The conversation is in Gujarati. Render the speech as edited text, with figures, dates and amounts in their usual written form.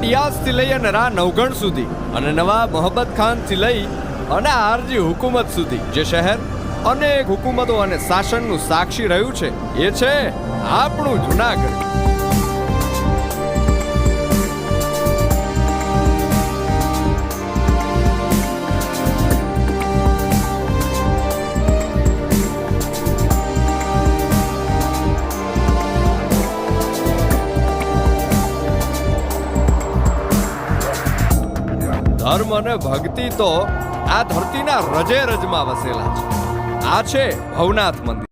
ડિયાઝથી લઈ અને રા નવગણ સુધી અને નવા મોહબ્બત ખાનથી લઈ અને આરજી હુકુમત સુધી જે શહેર અનેક હુકુમતો અને શાસનનું સાક્ષી રહ્યું છે એ છે આપણું જુનાગઢ. ધર્મ અને ભક્તિ તો આ ધરતીના રજે રજમાં વસેલા છે. આ છે ભવનાથ મંદિર.